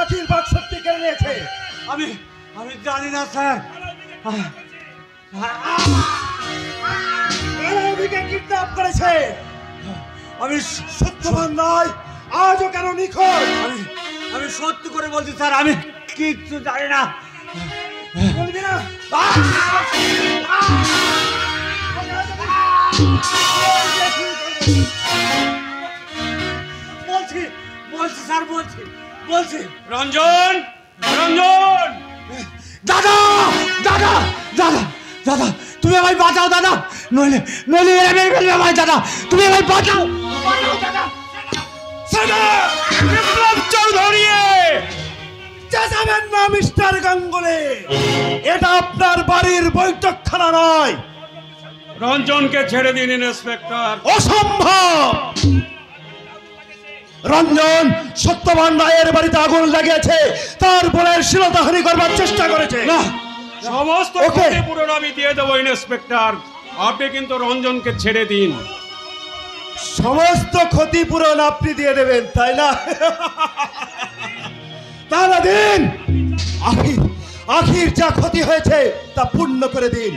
আখির বাক শক্তি কেড়ে নিয়েছে? আমি জানি না স্যার। কিডন্যাপ করেছে। আমি সত্যবান নয়, আজও কেন নিখোঁজ? আমি সত্যি করে বলছি স্যার, আমি কিচ্ছু জানি না। বলবি না? বলছি স্যার, বলছি। রঞ্জন, রঞ্জন! দাদা দাদা দাদা দাদা, তুমি আমায় বাঁচাও দাদা, নইলে এরা মেরে ফেলবে আমায়। দাদা তুমি আমায় বাঁচাও, দাদা। বিপ্লব চৌধুরী! চেঁচাবেন না মিস্টার গাঙ্গুলি, এটা আপনার বাড়ির বৈঠকখানা নয়। রঞ্জনকে ছেড়ে দিন ইন্সপেক্টর। অসম্ভব! রঞ্জন সত্যবান রায়ের বাড়িতে আগুন লাগিয়েছে, তারপরে শ্লীলতাহানি করবার চেষ্টা করেছে। না, সমস্ত ক্ষতিপূরণ আমি দিয়ে দেবো ইন্সপেক্টর, আপনি কিন্তু রঞ্জনকে ছেড়ে দিন। সমস্ত ক্ষতিপূরণ আপনি দিয়ে দেবেন, তাই না? তাহলে দিন, আখির যা ক্ষতি হয়েছে তা পূর্ণ করে দিন।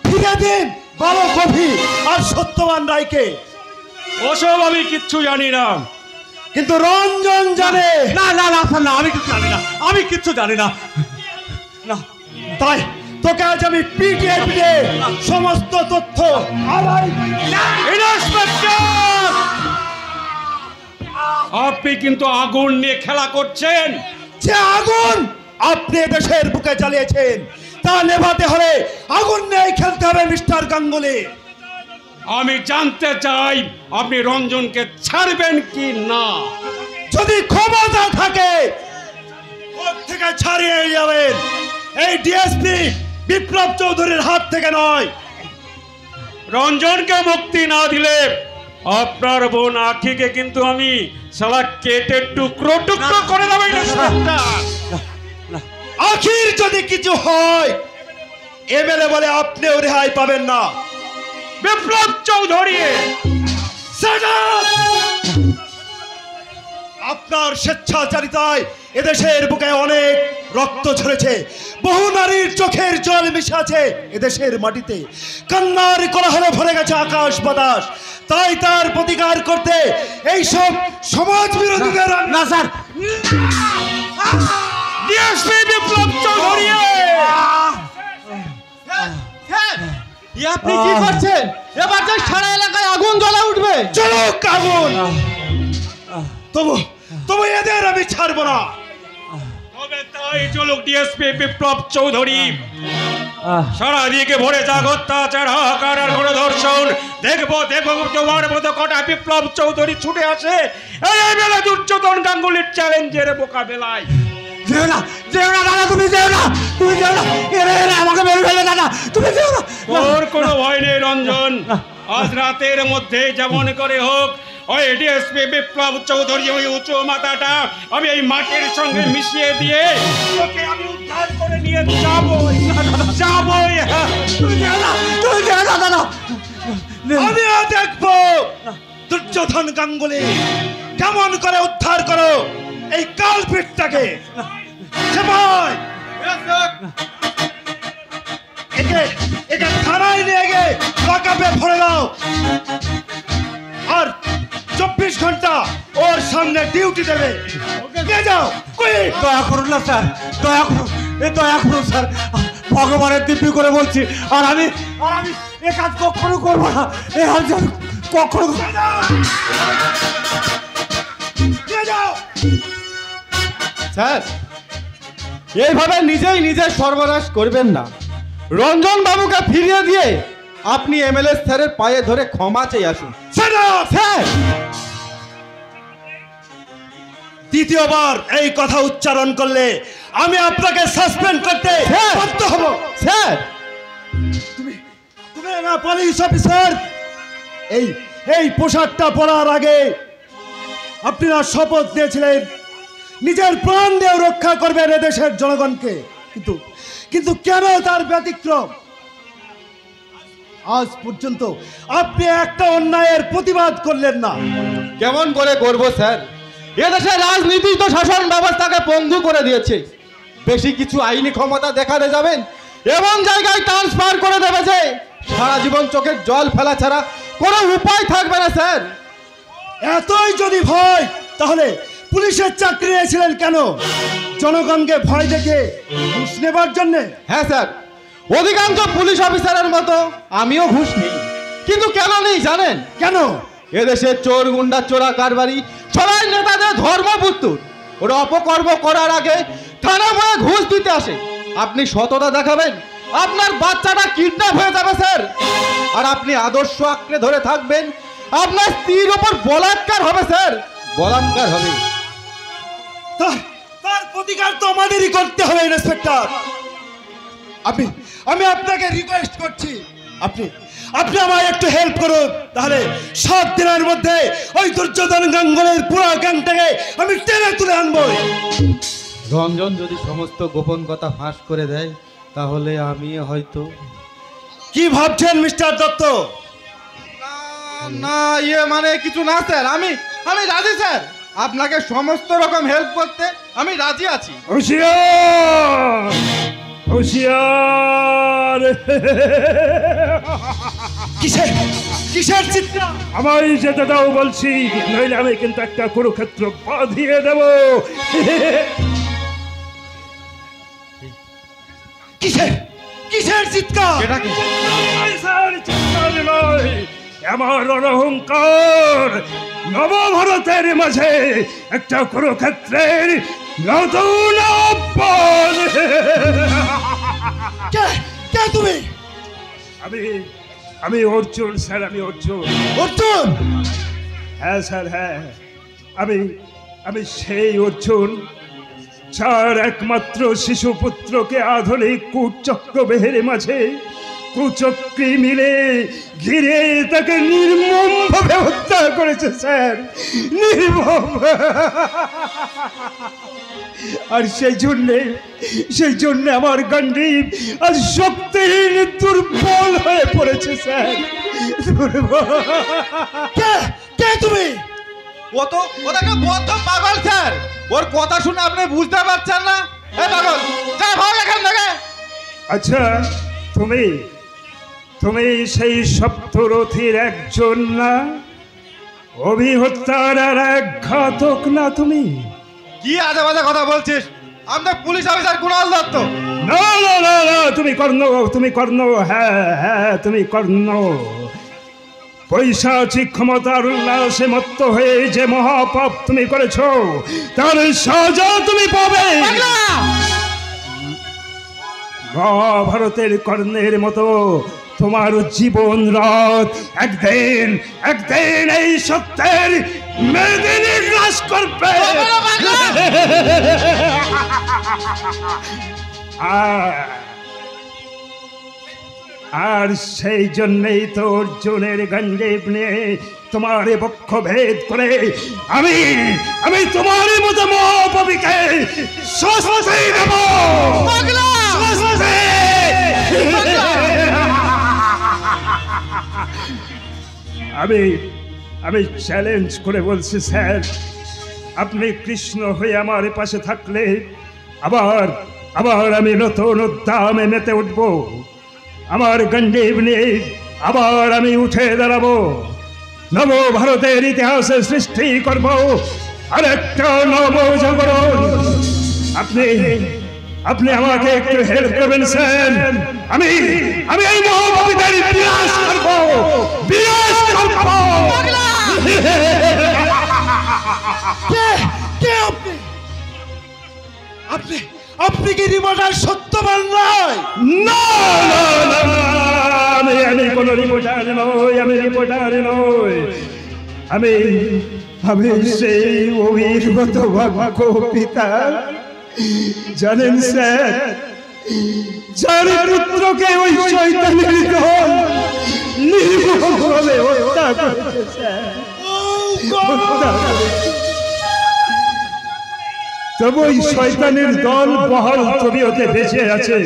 ফিরে দিন বড় গভীর আর সত্যবান রায়কে। ওসব আমি কিচ্ছু জানি না, কিন্তু রঞ্জন জানে। না না না না, আমি কিচ্ছু জানি না। না, তাই তোকে আজ আমি পিটিয়ে সমস্ত তথ্য। ইন্সপেক্টর, আপনি কিন্তু আগুন নিয়ে খেলা করছেন। যে আগুন আপনি দেশের বুকে জ্বালিয়েছেন তা নেভাতে হলে আগুন নিয়ে খেলতে হবে মিস্টার গাঙ্গুলি। আমি জানতে চাই আপনি রঞ্জনকে ছাড়বেন কি না। যদি ক্ষমতা থাকে ওর থেকে ছাড়িয়ে যাবেন, এই ডিএসপি বিপ্লব চৌধুরীর হাত থেকে নয়। রঞ্জনকে মুক্তি না দিলে আপনার বোন আখিকে কিন্তু আমি শালা কেটে টুকরো টুকরো করে দেব। আখির যদি কিছু হয় এমএলএ বলে আপনিও রেহাই পাবেন না। বিপ্লব চৌধুরী, আপনার স্বেচ্ছাচারিতায় এদেশের বুকে অনেক রক্ত ঝরেছে, বহু নারীর চোখের জল মিশে আছে এদেশের মাটিতে, কান্নার কোলাহলে ভরে গেছে আকাশ বাতাস। তাই তার প্রতিকার করতে এইসব সমাজ বিরোধীদের। না স্যার, ডিএসপি বিপ্লব চৌধুরী! আপনি কি করছেন? এবার তো সারা এলাকায় আগুন জ্বলে উঠবে। চলুক আগুন, তবু এদের আমি ছাড়বো না। তবে তাই চলুক ডিএসপি বিপ্লব চৌধুরী। সারা দিকে ভরে যাক অত্যাচার, হাহাকার আর গণধর্ষণ। দেখবো তোমার মতো কটা বিপ্লব চৌধুরী ছুটে আসে এই বেলা দুর্যোধন গাঙ্গুলির চ্যালেঞ্জের মোকাবেলায়। যেও না দাদা, তুমি যেও না। এরা আমাকে মেরে ফেলে দাদা, তুমি যেও না। ওর কোনো ভয় নেই রঞ্জন, আজ রাতের মধ্যে যেমন করে হোক ওই ডিএসপি বিপ্লব চৌধুরী ওই উঁচু মাথাটা আমি এই মাটির সঙ্গে মিশিয়ে দিয়ে ওকে আমি উদ্ধার করে নিয়ে যাবই। তুমি যেও না দাদা। আমিও দেখবো দুর্যোধন গাঙ্গুলি কেমন করে উদ্ধার করো এই কালপিটটাকে। একে থানায় নিয়ে গিয়ে লকআপে ভরে দাও, আর 24 ঘন্টা ওর সামনে ডিউটি দেবে। নিয়ে যাও। দয়া করুন না স্যার, দয়া করুন স্যার, ভগবানের দিব্যি করে বলছি। আর আমি এ কাজ কখনো করবো না, এ কাজ কখনো। নিয়ে যাও। স্যার, এইভাবে নিজের সর্বনাশ করবেন না। রঞ্জন বাবুকে ফিরিয়ে দিয়ে আপনি এমএলএ স্যারের পায়ে ধরে ক্ষমা চেয়ে আসুন। স্যার, দ্বিতীয়বার এই কথা উচ্চারণ করলে আমি আপনাকে সাসপেন্ড করতে বাধ্য হব। স্যার, তুমি না পুলিশ অফিসার, এই পোশাকটা পরার আগে আপনারা শপথ নিয়েছিলেন নিজের প্রাণ দিয়ে রক্ষা করবেন এদেশের জনগণকে। কিন্তু কিন্তু কেন তার ব্যতিক্রম? আজ পর্যন্ত আপনি একটা অন্যায়ের প্রতিবাদ করলেন না। কেমন করে করব স্যার? এদেশের রাজনীতি তো শাসন ব্যবস্থাকে পঙ্গু করে দিয়েছে। বেশি কিছু আইনি ক্ষমতা দেখাতে যাবেন এমন জায়গায় ট্রান্সফার করে দেবে যে সারা জীবন চোখের জল ফেলা ছাড়া কোনো উপায় থাকবে না স্যার। এতই যদি ভয়, তাহলে পুলিশের চাকরি নিয়েছিলেন কেন? জনগণকে ভয় দেখে ঘুষ নেবার জন্যে? হ্যাঁ স্যার, অধিকাংশ পুলিশ অফিসারের মতো আমিও ঘুষ নিই। কিন্তু কেন নেই জানেন? কেন? এদেশের চোর গুন্ডা চোরা কারবারি সবাই নেতাদের ধর্মপুত্র। ওরা অপকর্ম করার আগে থানা বয়ে ঘুষ দিতে আসে। আপনি সততা দেখাবেন, আপনার বাচ্চাটা কিডন্যাপ হয়ে যাবে স্যার। আর আপনি আদর্শ আঁকড়ে ধরে থাকবেন, আপনার স্ত্রীর ওপর বলাৎকার হবে স্যার, বলাৎকার হবে। তার প্রতিকার তো আমাদেরই করতে হবে ইন্সপেক্টর। আমি আপনাকে রিকোয়েস্ট করছি, আপনি আমায় একটু হেল্প করুন। তাহলে 7 দিনের মধ্যে ওই দুর্যোধন গাঙ্গুলির পুরো গ্যাংটাকে আমি টেনে তুলে আনবো। রঞ্জন যদি সমস্ত গোপন কথা ফাঁস করে দেয়, তাহলে আমি হয়তো... কি ভাবছেন মিস্টার দত্ত? না মানে কিছু না স্যার, আমি রাজি স্যার। আপনাকে সমস্ত রকম হেল্প করতে আমি রাজি আছি। হুঁশিয়ার হুঁশিয়ার! কিসের চিৎকার? আমায় যেতে দাও বলছি, নইলে আমি কিন্তু একটা কুরুক্ষেত্র বাঁধিয়ে দেব। কিসের চিৎকার? এটা কি? চিৎকার নয়, আমার অহংকার নবভারতের মাঝে একটা কুরুক্ষেত্রের নতুন আহ্বান। কে তুমি? আমি অর্জুন স্যার, আমি অর্জুন। অর্জুন? হ্যাঁ স্যার, হ্যাঁ, আমি সেই অর্জুন যার একমাত্র শিশুপুত্রকে আধুনিক কূটচক্রবেহের মাঝে কুচক্রী মিলে ঘিরে তাকে নির্মমভাবে হত্যা করেছে স্যার, নির্মম। আর সেই জন্যে আমার গান্ডীব আজ শক্তিহীন দুর্বল হয়ে পড়েছে স্যার, দুর্বল। কে তুমি? ওটাকে বদ্ধ পাগল স্যার। ওর কথা শুনে আপনি বুঝতে পারছেন না? এ পাগল, যা ভাগ এখান থেকে। আচ্ছা, তুমি সেই সপ্তরথীর একজন না? অভিহত্যার আর এক ঘাতক না তুমি? কি আজে বাজে কথা বলছিস? আমরা পুলিশ অফিসার কুণাল দত্ত। না, তুমি কর্ণ, হ্যাঁ তুমি কর্ণ। পৈশাচিক ক্ষমতার উল্লাসে মত্ত হয়ে যে মহাপাপ তুমি করেছো, তার সাজা তুমি পাবে। মহাভারতের কর্ণের মতো তোমার জীবন রাত একদিন এই সত্যের মেদিনী গ্রাস করবে। আর সেই জন্যই তো অর্জুনের গান্ডীব নিয়ে তোমার বক্ষ ভেদ করে আমি তোমার মতো মহাপাপীকে শাস্তি দেব। আমি চ্যালেঞ্জ করে বলছি স্যার, আপনি কৃষ্ণ হয়ে আমার পাশে থাকলে আবার আমি নতুন উদ্যমে মেতে উঠবো। আমার গান্ডীব নিয়ে আবার আমি উঠে দাঁড়াবো, নব ভারতের ইতিহাসে সৃষ্টি করব আরেকটা নব জাগরণ। আপনি আমাকে একটু হেল্প করবেন স্যার। আমি এই মহাভারতের বিনাশ করব। আপনি কি রিপোর্টার সত্যবান নয়? না, আমি কোনো রিপোর্টার নই, আমি সেই অভিজ্ঞত ভাগ্য পিতা। জানেন স্যার, যার পুত্রকে ওই শয়তানের দল নির্মমভাবে হত্যা করেছে স্যার। তবু ওই শয়তানের দল বহাল তবিয়তে বেঁচে আছে।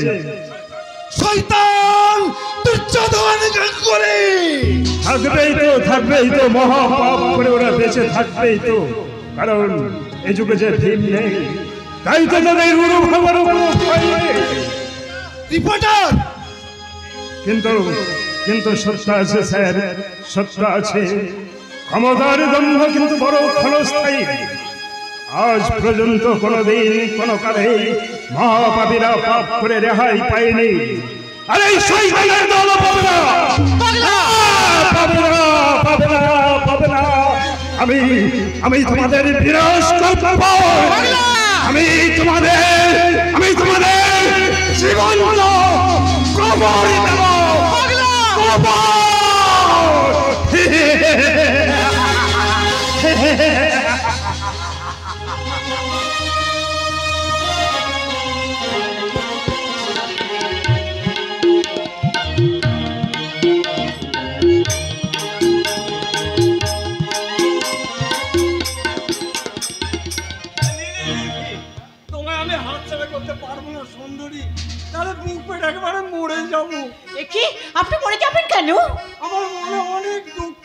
শয়তান দুর্যোধন গাঙ্গুলি থাকবেই তো মহাপাপ করে ওরা বেঁচে থাকবেই তো, কারণ এই যুগে যে ভীম নেই, তাই তো তাদের উড়ু ভাবার কোনো ভয় নেই। রিপোর্টার, কিন্তু সত্য আছে স্যার, সত্য আছে। ক্ষমতার দম্ভ কিন্তু বড় ক্ষণস্থায়ী। আজ পর্যন্ত কোনোদিন কোনো কালে মহাপাপীরা পাপ করে রেহাই পায়নি। আরে এই শয়তানের দল পাবে না, পাবে না। আমি তোমাদের বিনাশ করব। আমি তোমাদের জীবন কবর দেব, কবর। তোমায় আমি হাতছাড়া করতে পারবো না সুন্দরী, তাহলে বুক পেটে একেবারে মরে যাবো। কি আপনি মরে যাবেন কেন? আমার মনে অনেক দুঃখ,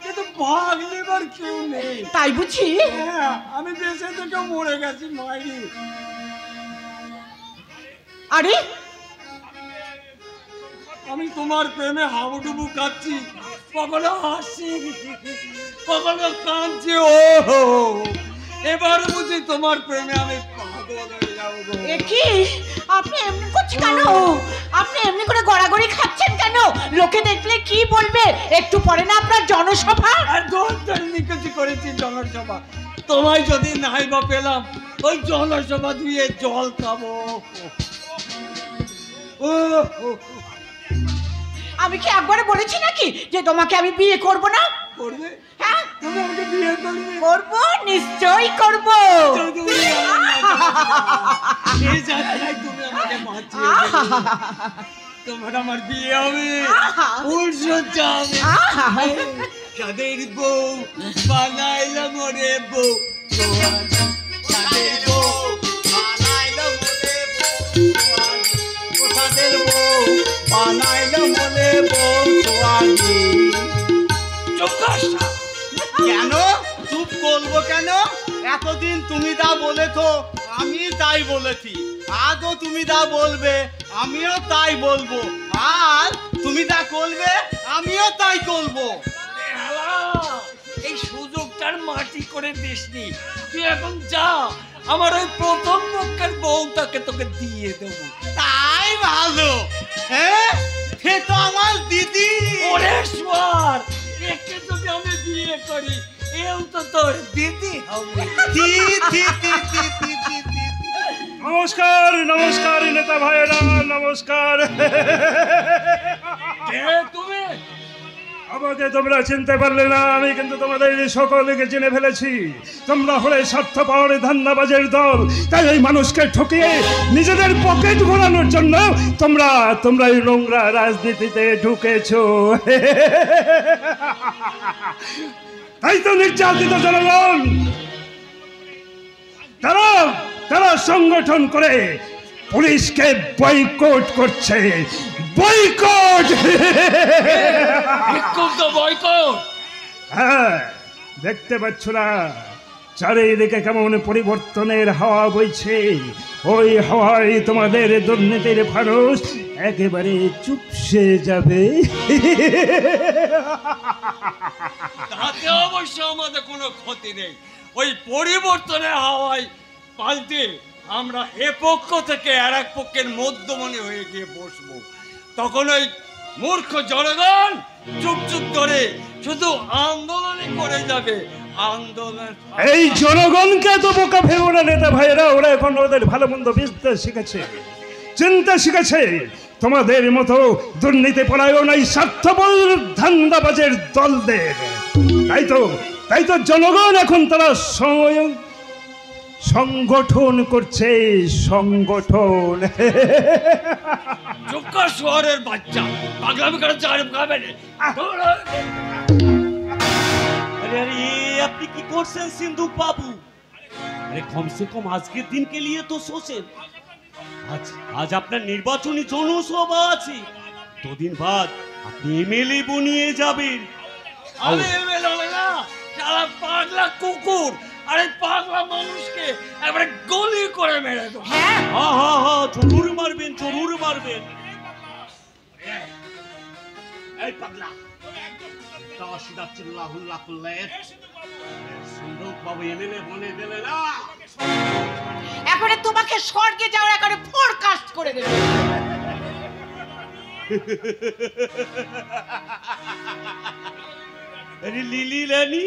কিন্তু ভাগ নেবার কেউ নেই। তাই বুঝি? হ্যাঁ, আমি বেঁচে থেকে মরে গেছি মাইরি। আরে আমি তোমার প্রেমে হাবুডুবু কাচ্ছি, কখনো হাসছি, কখনো কাঁদছি। ও এবার বুঝি তোমার প্রেমে আমি পাগল হয়ে যাবো গো। কি আপনি এমনি করছেন কেন? আপনি এমনি করে গড়াগড়ি খাচ্ছেন কেন? লোকে দেখলে কি বলবে? একটু পরে না আপনার জনসভা। আর দোষটার নিকুচি করেছি জনসভা। তোমায় যদি নাই বা পেলাম, ওই জনসভা দিয়ে জল খাবো। ও আমি কি একবারে বলেছি নাকি যে তোমাকে আমি বিয়ে করব না? করবে? হ্যাঁ তুমি আমাকে বিয়ে করবে? করব, নিশ্চয়ই করব। এই যাত্রায় তুমি আমাকে বাঁচিয়ে তোমার আমার বিয়ে হবে, উৎসজ্জা হবে। তাদের বউ বানাইলাম রে বউ, তাদের বউ বানাইলাম রে বউ, তাদের বউ বানাইলাম রে বউ। কেন চুপ করবো কেন? এতদিন তুমি যা বলেছো আমি তাই বলেছি, আজও তুমি যা বলবে আমিও তাই বলবো, আর তুমি যা করবে আমিও তাই করবো। এই সুযোগটার মাটি করে দিসনি, তুই এখন যা, আমার ওই প্রথম পক্ষের বউটাকে তোকে দিয়ে দেবো। তাই ভালো। হ্যাঁ, সে তো আমার দিদি। ওরে সোয়ার, একে যদি আমি বিয়ে করি, এও তো তোর দিদি হবে। থি, থি, থি, থি, থি, থি, থি। নমস্কার নেতা ভাইয়েরা, নমস্কার। কে তুমি? আমাকে তোমরা চিনতে পারলে না, আমি কিন্তু তোমাদের সকলকে চিনে ফেলেছি। তোমরা হলে স্বার্থপর ধান্দাবাজের দল, তাই এই মানুষকে ঠকিয়ে নিজেদের পকেট ভরানোর জন্য তোমরা এই নোংরা রাজনীতিতে ঢুকেছো। তাই তো নির্যাতিত জনগণ তারা সংগঠন করে পুলিশকে বয়কট করছে। বয়কট! হ্যাঁ, দেখতে পাচ্ছ না চারিদিকে কেমন পরিবর্তনের হাওয়া বইছে? ওই হাওয়ায় তোমাদের দুর্নীতির ফানুস একেবারে চুপসে যাবে। তাতে অবশ্য আমাদের কোনো ক্ষতি নেই। ওই পরিবর্তনের হাওয়ায় পাল্টে আমরা এ পক্ষ থেকে আর এক পক্ষের মধ্যমণি হয়ে গিয়ে বসবো। তখন ওই মূর্খ জনগণ চুপ চুপ করে শুধু আন্দোলনই করে যাবে। আন্দোলন এই জনগণকে তো বোকা ভেবো না নেতা ভাইয়েরা, ওরা এখন ওদের ভালো মন্দ বুঝতে শিখেছে, চিন্তা শিখেছে। তোমাদের মতো দুর্নীতি পরায়ণ এই স্বার্থপর ধান্দাবাজের দলদের। তাই তো জনগণ এখন তারা সংগঠন করছে, সংগঠন। চোখা শহরের বাচ্চা পাগলামি করে খাবে। আরে আপনি কি করছেন সিন্ধু বাবু? अरे कम से कम आज के दिन के लिए तो सोचें। आज आज আপনার নির্বাচনী জনসভা আছে, দুদিন বাদ আপনি এমএলএ বনিয়ে যাবেন। আরে এমএলএ হবে না, শালা পাগলা কুকুর। আরে পাগলা মানুষকে একবারে গুলি করে মেরে দাও। হ্যাঁ হ্যাঁ হ্যাঁ হ্যাঁ, জরুর মারবেন, জরুর মারবেন। এই পাগলা, তাওশিদা চিল্লাহুল্লাহ কুল্লাত সিন্ধুক বাবু এমএলএ বনে দিলে না, এখন তোমাকে স্বর্গে যাওয়ার একেবারে ফোরকাস্ট করে দেবে। अरे लीली रानी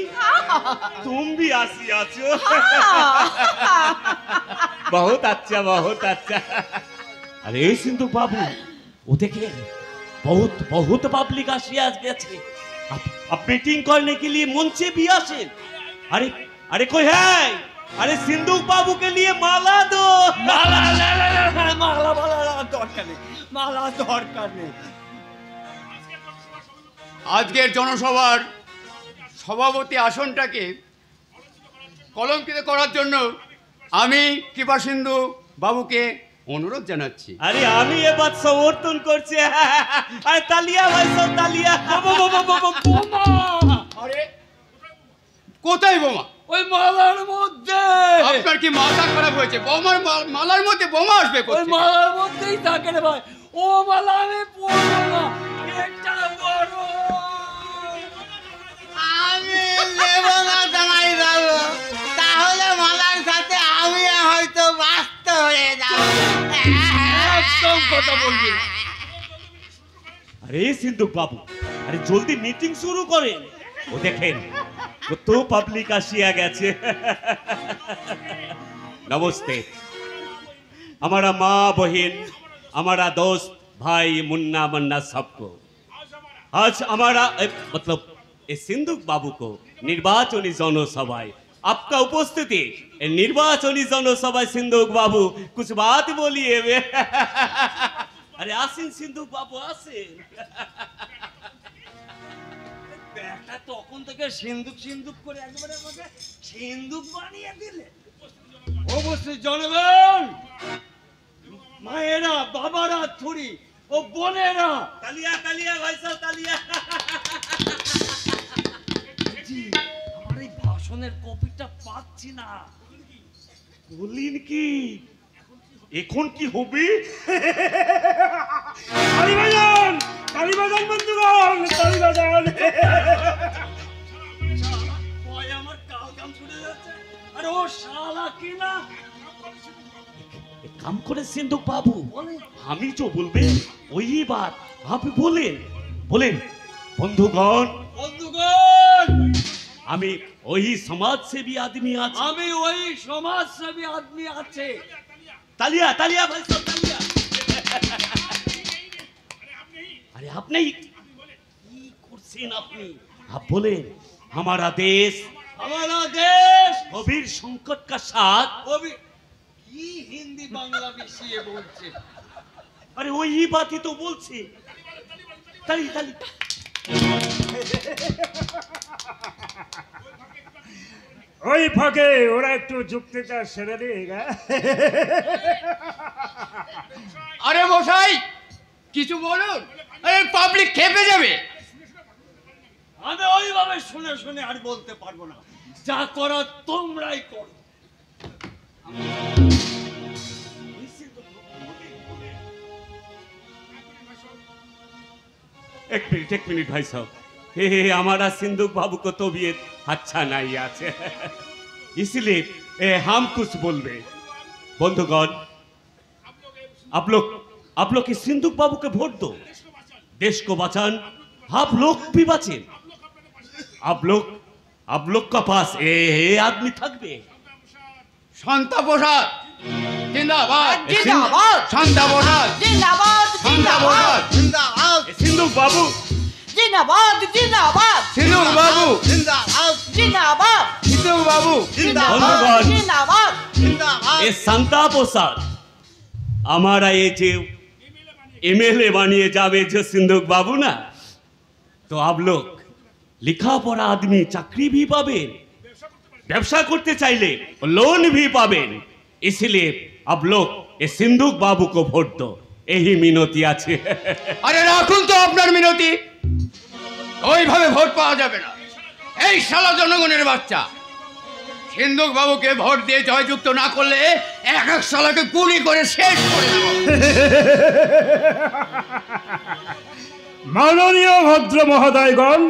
तुम भी आसी आचो। बहुत अच्छा बहुत अच्छा। अरे सिंधु बाबू वो देखे बहुत बहुत पब्लिक आसी आज गए। अब मीटिंग करने के लिए मंचे भी आसे। अरे अरे कोई है? अरे सिंधु बाबू के लिए माला दो। माला माला माला माला दरकार नहीं, माला दरकार नहीं। আজকের জনসভার সভাপতি আসনটাকে কলঙ্কিত করার জন্য আমি কৃপাসিন্ধু বাবুকে অনুরোধ জানাচ্ছি। আরে আমি এ বাত সমর্থন করছি। আরে তালিয়া ভাই, সব তালিয়া। বোমা আরে কোথায় বোমা? ওই মালার মধ্যে। আপনার কি মাথা খারাপ হয়েছে? বোমার মালার মধ্যে বোমা আসবে ওই কোথায়? মালার মধ্যেই থাকে রে ভাই। ও মালা আমি পড়বো না, এটা বড়। আমি নেবো না তোমার বাবু, তাহলে মালার সাথে আমি হয়তো বাস্ত হয়ে যাবো। একদম কথা বলবি না। আরে সিন্ধু বাবু, আরে জলদি মিটিং শুরু করেন। ও দেখেন কত পাবলিক আসিয়া গেছে। নমস্তে हमारा माँ बहन, हमारा दोस्त भाई मुन्ना मन्ना सबको आज हमारा मतलब सिंधुक बाबू को निर्वाचनी जनसभाয় आपका उपस्थिति निर्वाचनी जनसभाয় सिंधुक बाबू कुछ बात बोलिए। अरे आसिन सिंधुक बाबू आसिन। বেটা তখন থেকে সিন্ধুক সিন্ধুক করে একবারে আমাকে সিন্ধুক বানিয়ে দিলে। অবশ্যই জনগণ, মায়েরা, বাবারা, ছুরি ও বোনেরা, তালিয়া তালিয়া ভাই সব তালিয়া। আমার এই ভাষণের কপিটা পাচ্ছি না। বলিন কি এখন কি হবে? তালি বাজান বন্ধুগণ, তালি বাজান। ওই আমার কালকাম ছুটে যাচ্ছে। আরে ও শালা কি না काम करे सिंधुक बाबू, हम जो बोलबे वही बात आप बोलें बोलें। बंधुगण बंधुगण আমি ওই সমাজসেবী আদমি আছে। আমি ওই সমাজসেবী আদমি আছে। তালিয়া তালিয়া ভাই সব তালিয়া। अरे आप नहीं की করছেন আপনি? आप बोले हमारा देश गंभीर संकट का साथ गंभीर কি হিন্দি বাংলা মিশিয়ে বলছে। আরে ওই বাতই তো বলছে। তালি তালি। ওই ফাঁকে ওরা একটু যুক্তিটা সেরে দিয়েগা। আরে মশাই কিছু বলুন, এই পাবলিক খেপে যাবে। আমি ওইভাবে শুনে শুনে আর বলতে পারবো না। যা করার তোমরাই করো। एक मिनट भाई साहब, हे हमारा सिंधुक बाबू को तबीयत अच्छा नहीं आछे, इसलिए हम कुछ बोलबे। बंधुगण आप लोग इस सिंधुक बाबू के वोट दो, देश को बचान, आप लोग भी बचें। आप लोग का पास ये आदमी थकबे। শান্তা প্রসাদ জিন্দাবাদ, জিন্দাবাদ, শান্তা প্রসাদ জিন্দাবাদ, শান্তা জিন্দাবাদ, প্রসাদ জিন্দাবাদ, सिंधुक बाबू জিন্দাবাদ, জিন্দাবাদ, সিন্ধুক বাবু জিন্দাবাদ, জিন্দাবাদ, সিন্ধুক বাবু बंधुगण জিন্দাবাদ। জিন্দাবাদ। ये संता प्रसाद हमारा ये जो एमएलए बनिए जावे जो सिंधुक बाबू ना, तो आप लोग लिखा पढ़ा आदमी चाकरी भी पाबे, व्यवसाय करते चाइले लोन भी पाबेन, इसलिए अब लोग ये सिंधुक बाबू को वोट दो, यही मिनती আছে। আরে রাখুন তো আপনার মিনতি, ওইভাবে ভোট পাওয়া যাবে না। এই শালা জনগণের বাচ্চা, সিন্ধুক বাবুকে ভোট দিয়ে জয়যুক্ত না করলে এক এক শালাকে গুলি করে শেষ করে দেব। মাননীয় ভদ্র মহোদয়গণ,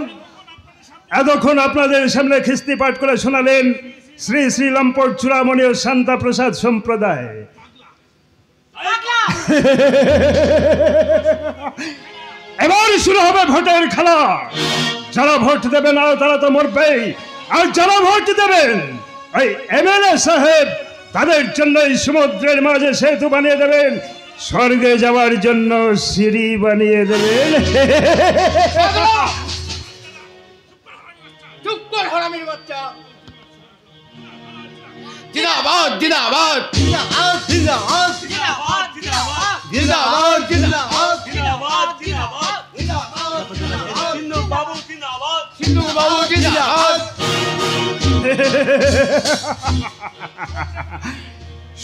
এতক্ষণ আপনাদের সামনে খিস্তি পাঠ করে শোনালেন শ্রী শ্রী লম্পট চূড়ামণি ও শান্তা প্রসাদ সম্প্রদায়। এবার শুরু হবে ভোটের খেলা। যারা ভোট দেবে না তারা তো মরবেই, আর যারা ভোট দেবেন ওই এমএলএ সাহেব, তাদের জন্য এই সমুদ্রের মাঝে সেতু বানিয়ে দেবেন, স্বর্গে যাওয়ার জন্য সিঁড়ি বানিয়ে দেবেন। চুপ কর হারামির বাচ্চা। জিন্দাবাদ জিন্দাবাদ জিন্দাবাদ জিন্দাবাদ জিন্দাবাদ জিন্দাবাদ জিন্দাবাদ সিন্ধুক বাবু জিন্দাবাদ।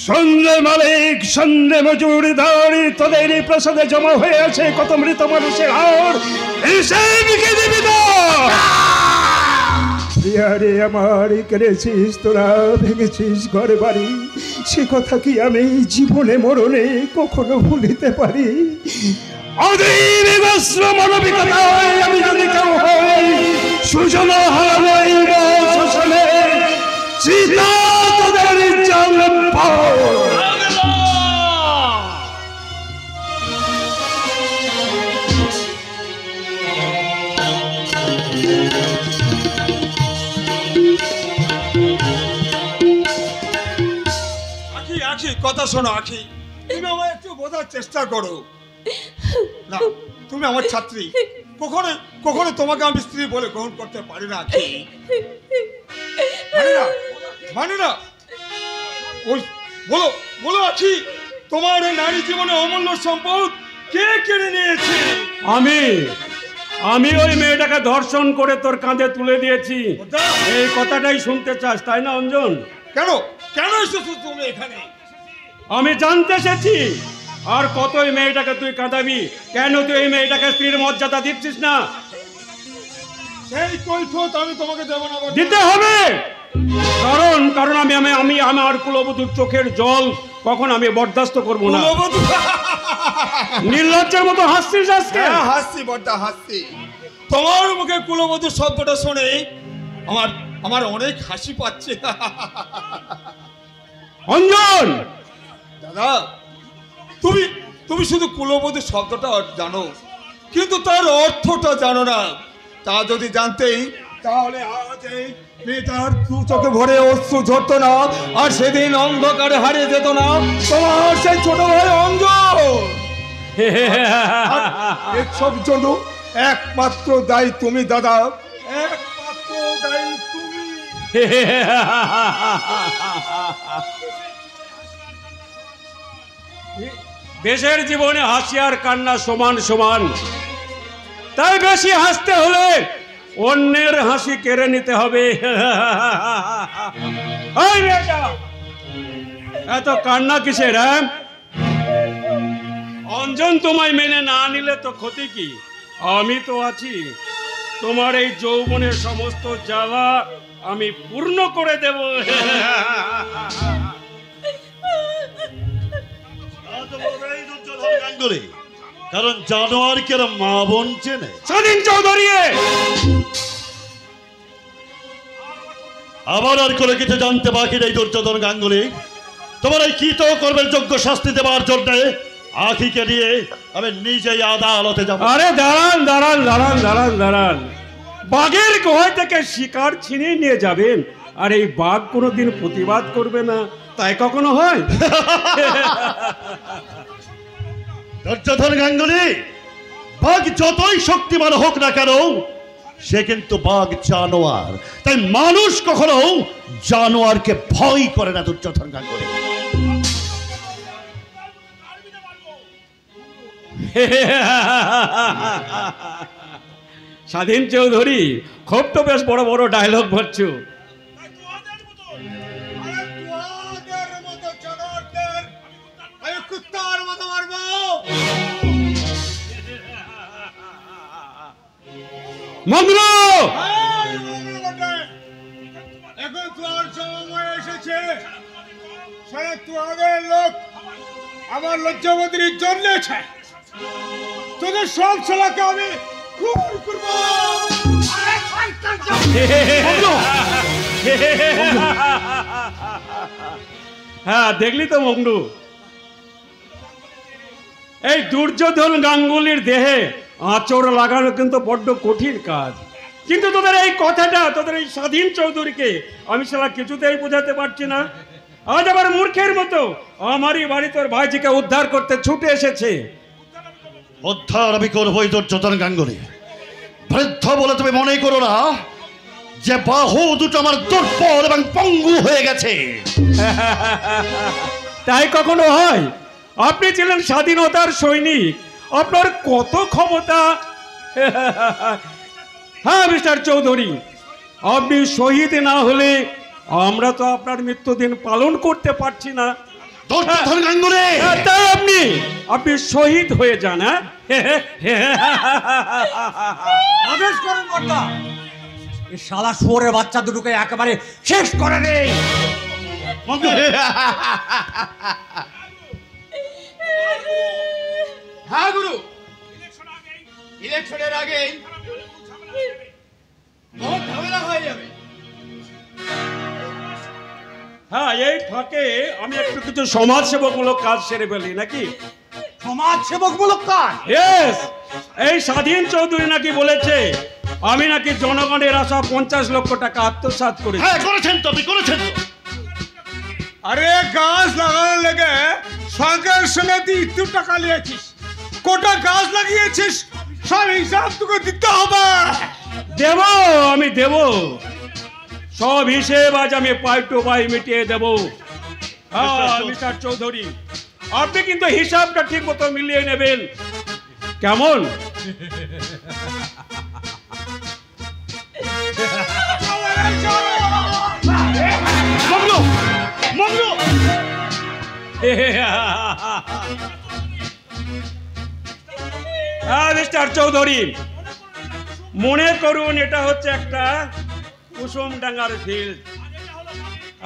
সন্ধ্যে মালিক, সন্ধ্যে মজুর, দাঁড়ি তোদের প্রসাদে জমা হয়ে আছে কত মৃত মানুষের হাড়, এসে বিকে দিবি তো। প্রিয়ারে আমার, কেড়েছিস তোরা, ভেঙেছিস ঘর বাড়ি, সে কথা কি আমি জীবনে মরণে কখনো ভুলিতে পারি? অধীর বস্ত্র মানবিকতায় আমি যদি কেউ হই, সুজন হারাবো এই শ্মশানে, চিতা তোদের জ্বালাবো। আখি আখি কথা শোনো আখি, তুমি আমার একটু বোঝার চেষ্টা করো না। তুমি আমার ছাত্রী, কখনো কখনো তোমাকে আমি স্ত্রী বলে গ্রহণ করতে পারি না আখি, মানে না। ওই বলো বলো আখি, তোমার এই নারী জীবনে অমূল্য সম্পদ কে কেড়ে নিয়েছে? আমি ওই মেয়েটাকে ধর্ষণ করে তোর কাঁধে তুলে দিয়েছি, এই কথাটাই শুনতে চাস তাই না অঞ্জন? কেন কেন এসেছো তুমি এখানে? আমি জানতে এসেছি। আর কত এই মেয়েটাকে তুই কাঁদাবি? কেন তুই এই মেয়েটাকে স্ত্রীর মর্যাদা দিচ্ছিস না? সেই কৈফিয়ত আমি তোমাকে দেব না। দিতে হবে, কারণ কারণ আমি আমি আমি আমার কুলবধূর চোখের জল কখন আমি বরদাস্ত করব না। নির্লজ্জের মতো হাসছিস আজকে? হাসছি বড়দা হাসছি। তোমার মুখে কুলবধূ শব্দটা শুনে আমার আমার অনেক হাসি পাচ্ছে। অঞ্জন দাদা, তুমি তুমি শুধু কুলবধূ শব্দটা জানো, কিন্তু তার অর্থটা জানো না। তা যদি জানতেই তাহলে আজ এই মেয়েটার দু চোখে ভরে অশ্রু ঝরত না, আর সেদিন অন্ধকারে হারিয়ে যেত না তোমার সেই ছোট ভাই অঞ্জন। এসব জন্য একমাত্র দায়ী তুমি দাদা, একমাত্র দায়ী তুমি। দেশের জীবনে হাসি আর কান্না সমান সমান, তাই বেশি হাসতে হলে অন্যের হাসি কেড়ে নিতে হবে। এই মেয়েটা, এত কান্না কিসের? অঞ্জন তোমায় মেনে না নিলে তো ক্ষতি কি? আমি তো আছি, তোমার এই যৌবনের সমস্ত জ্বালা আমি পূর্ণ করে দেব। কারণ জানোয়ারকে মা বোন চেনে। স্বাধীন চৌধুরী, আবার আর করে কিছু জানতে বাকি নেই দুর্যোধন গাঙ্গুলি। তোমার এই কৃত কর্মের যোগ্য শাস্তি দেওয়ার জন্য আখিকে নিয়ে আমি নিজেই আদালতে যাব। আরে দাঁড়ান দাঁড়ান দাঁড়ান দাঁড়ান দাঁড়ান, বাঘের গুহায় থেকে শিকার ছিনিয়ে নিয়ে যাবেন, আর এই বাঘ কোনোদিন প্রতিবাদ করবে না, তাই কখনো হয়? দুর্যোধন গাঙ্গুলি, বাঘ যতই শক্তিমান হোক না কেন, সে কিন্তু বাঘ জানোয়ার, তাই মানুষ কখনো জানোয়ারকে ভয় করে না। দুর্যোধন গাঙ্গুলি, স্বাধীন চৌধুরী, খুব তো বেশ বড় বড় ডায়লগ ভরছো। মঙ্গল! এখন তোর সময় এসেছে, সারা তোদের লোক আমার লজ্জাবতীর জন্মেছে, তোদের সব ছেলেকে আমি খুন করবো। হ্যাঁ, দেখলি তো মঙ্গলু, এই দুর্যোধন গাঙ্গুলির দেহে আঁচড় লাগানো কিন্তু বড্ড কঠিন কাজ। কিন্তু তোদের এই কথাটা, তোদের এই স্বাধীন চৌধুরীকে আমি সারা কিছুতেই বোঝাতে পারছি না। আজ আবার মূর্খের মতো আমারই বাড়ি তোর ভাইজিকে উদ্ধার করতে ছুটে এসেছে। উদ্ধার আমি করবই দুর্যোধন গাঙ্গুলি। বৃদ্ধ বলে তুমি মনে করো না যে বাহু দুটো আমার দুর্বল এবং পঙ্গু হয়ে গেছে? তাই কখনো হয়? আপনি ছিলেন স্বাধীনতার সৈনিক, আপনার কত ক্ষমতা। হ্যাঁ মিস্টার চৌধুরী, আপনি শহীদ না হলে আমরা তো আপনার মৃত্যুদিন পালন করতে পারছি না। দুর্যোধন গাঙ্গুলি, তাই আপনি শহীদ হয়ে যান। আদেশ করুন কর্তা, এই শালা শুয়োরের বাচ্চা দুটোকে একেবারে শেষ করে নেই। হ্যাঁ গুরু, ইলেকশনের আগে বহুত ঝামেলা হয়ে যাবে। হ্যাঁ, এই ফাঁকে আমি একটু কিছু সমাজসেবামূলক কাজ সেরে ফেলি নাকি? সমাজ সেবকমূলক কাজ? ইয়েস, এই স্বাধীন চৌধুরী নাকি বলেছে আমি নাকি জনগণের আশা 50 লক্ষ টাকা আত্মসাৎ করেছি। হ্যাঁ করেছেন তো, আপনি করেছেন তো। আরে গাছ লাগানোর লেগে সরকারের সঙ্গে তুই একটু টাকা নিয়েছিস, কোটা গাছ লাগিয়েছিস, সব হিসাব তোকে দিতে হবে। দেব, আমি দেব, সব হিসেব আজ আমি পাই টু পাই মিটিয়ে দেব। হ্যাঁ মিস্টার চৌধুরী, আপনি কিন্তু হিসাবটা ঠিক মতো মিলিয়ে নেবেন, কেমন? মঙ্গলু, মঙ্গলু, হ্যাঁ মিস্টার চৌধুরী, মনে করুন এটা হচ্ছে একটা কুসুম ডাঙ্গার ফিল্ড,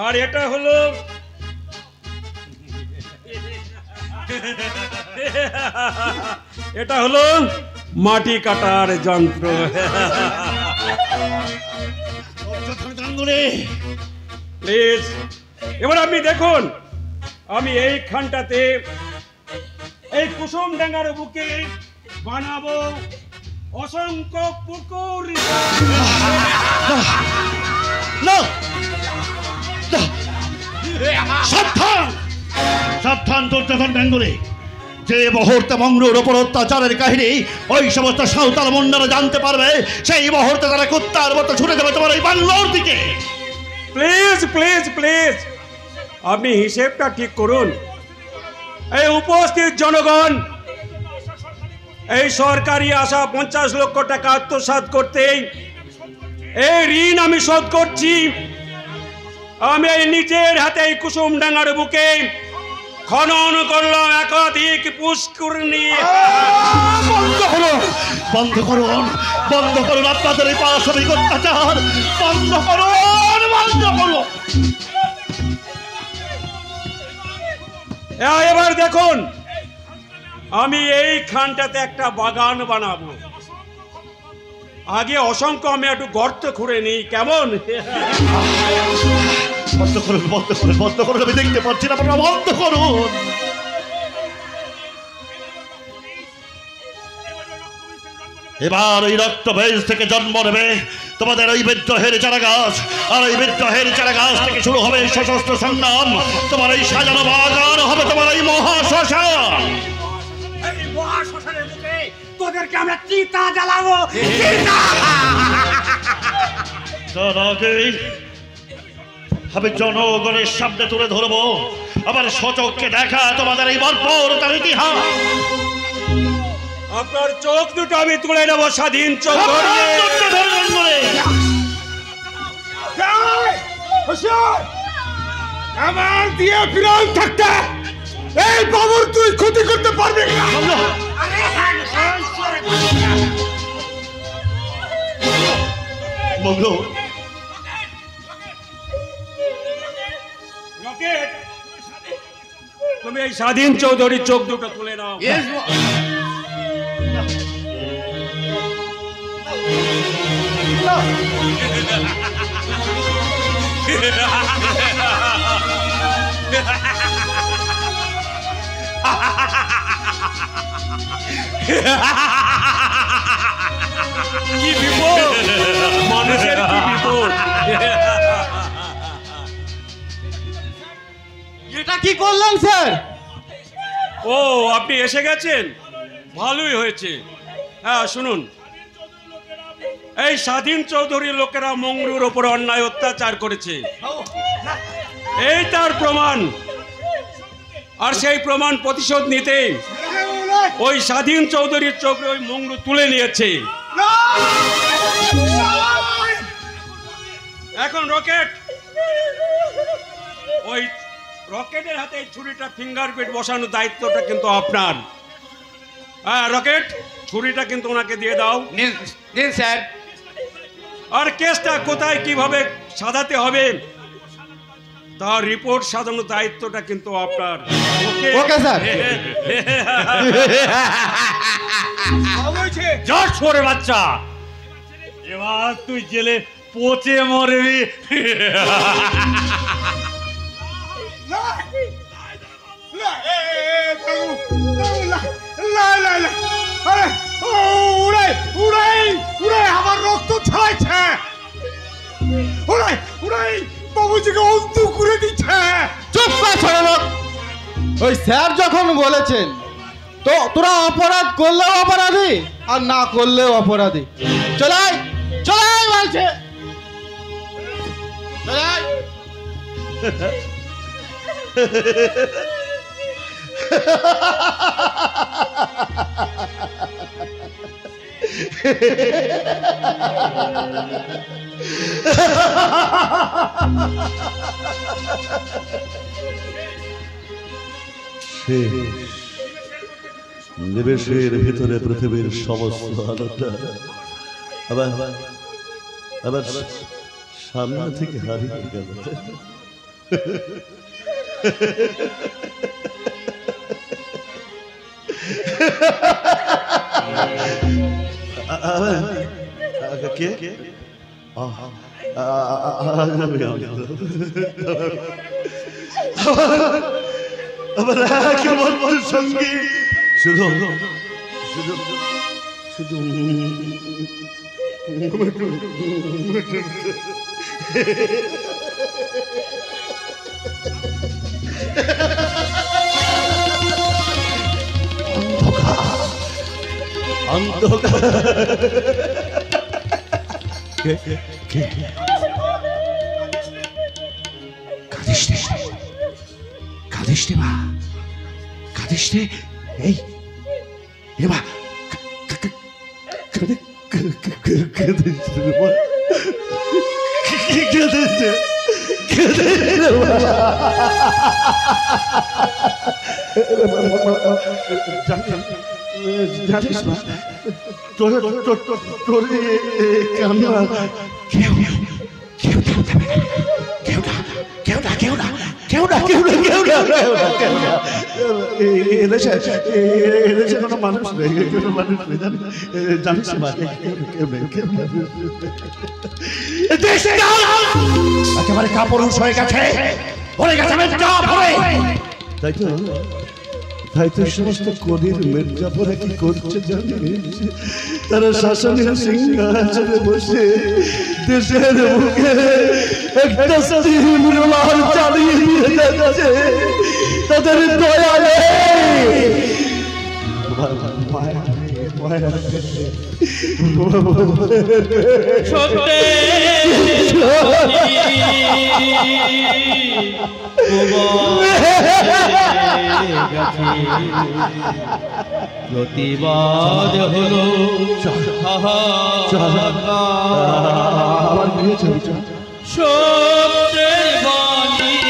আর এটা হলো এটা হলো মাটি কাটার যন্ত্র। দুর্যোধন গাঙ্গুলি, প্লিজ এবার আপনি দেখুন, আমি এইখানটাতে এই কুসুম ডাঙ্গার বুকে বানাবো অসংখ্য পুকুর। না, সাবধান, সাবধান দুর্যোধন গাঙ্গুলি। যে মুহূর্তে মঙ্গলুর ওপর অত্যাচারের কাহিনী ওই সমস্ত সাঁওতাল মুন্ডারা জানতে পারবে, সেই মুহূর্তে তারা কুত্তার মতো ছুটে যাবে তোমার এই বাংলোর দিকে। প্লিজ প্লিজ প্লিজ, আপনি হিসেবটা ঠিক করুন। এই উপস্থিত জনগণ, এই সরকারি আশা 50 লক্ষ টাকা আত্মসাৎ করতে এই ঋণ আমি শোধ করছি। আমি এই নিজের হাতে এই কুসুম ডাঙ্গার বুকে খনন করলাম একাধিক পুষ্করিণী। বন্ধ করুন, বন্ধ করুন, বন্ধ করুন আপনাদের এই পাশবিক অত্যাচার, বন্ধ করুন, বন্ধ করুন। এবার দেখুন, আমি এই খানটাতে একটা বাগান বানাবো। আগে অসংখ্য আমি একটু গর্ত খুঁড়ে নিই, কেমন? বন্ধ করুন, বন্ধ করুন, বন্ধ করুন, আমি দেখতে পাচ্ছি না, আপনারা বন্ধ করুন। এবার ওই রক্ত বেশ থেকে জন্ম নেবে তোমাদের ওই বিদ্রোহের চারা গাছ, আর ওই বিদ্রোহের চারা গাছ থেকে শুরু হবে সশস্ত্র সংগ্রাম। তোমার এই সাজানো বাগান হবে তোমার এই মহাশ্মশান। এই মহাশ্মশানের মুখে তোদেরকে আমরা চিতা জ্বালাবো, চিতা। তার আগে আমি জনগণের সামনে তুলে ধরবো আবার সচক্ষে দেখা তোমাদের এই বর্বরতার ইতিহাস। আপনার চোখ দুটো আমি তুলে নেবো স্বাধীন চৌধুরী। আমার দিয়ে ফিরাল থাকতে এই বাবুর তুই ক্ষতি করতে পারবি না। মঙ্গল। রকেট, তুমি এই স্বাধীন চৌধুরীর চোখ দুটো তুলে নাও। Yes, কি বিপদ, মানুষের কি বিপদ। এটা কি করলেন স্যার? ও, আপনি এসে গেছেন, ভালোই হয়েছে। হ্যাঁ শুনুন, এই স্বাধীন চৌধুরীর লোকেরা মংরুর ওপর অন্যায় অত্যাচার করেছে, এই তার প্রমাণ। আর সেই প্রমাণ প্রতিশোধ নিতে ওই স্বাধীন চৌধুরীর চোখে ওই মংরু তুলে নিয়েছে। এখন রকেট, ওই রকেটের হাতে এই ছুরিটা ফিঙ্গারপ্রিন্ট বসানোর দায়িত্বটা কিন্তু আপনার। হ্যাঁ রকেট, ছুরিটা কিন্তু ওনাকে দিয়ে দাও। দিন স্যার। আর কেসটা কোথায় কিভাবে সাজাতে হবে তার রিপোর্ট সাজানোর দায়িত্বটা কিন্তু আপনার। Okay sir. যা ছোড়ে বাচ্চা, এবার তুই জেলে পচে মরবি। আমার রক্ত ছড়াইছে, বাবুজিকে অন্ধ করে দিচ্ছে। চুপ কর ছোড়ে লোক। ওই স্যার যখন বলেছেন তো তোরা অপরাধ করলেও অপরাধী আর না করলেও অপরাধী। চলাই চলাই বলছে, চলাই। নিমেষের ভিতরে পৃথিবীর সমস্ত আলোটা আবার আবার সামনে থেকে হারিয়ে গেল। কে আবার কেমন সঙ্গী, শুধু শুধু শুধু অন্ধকার কাঁদিস রে মা, কাঁদিস রে। এই এবা জানিস না তোর কান্না কেউ কেউ কেউ না কেউ না কেউ না কেউ না কেউ না কেউ না কেউ না এদেশে কোনো মানুষ নেই, কোনো মানুষ নেই, জানিস না কেউ নেই, কেউ নেই। একেবারে কাপুরুষ হয়ে গেছে, ভরে গেছে তাই তো সমস্ত কবির মির্জাপুরে কি করছে জানিস? তারা শাসনের সিংহাসনে বসে দেশের বুকে একটা স্টিম রোলার চালিয়ে দিয়ে যাচ্ছে। তাদের দয়া নেই, প্রতিবাদ হলো সত্যের বাণী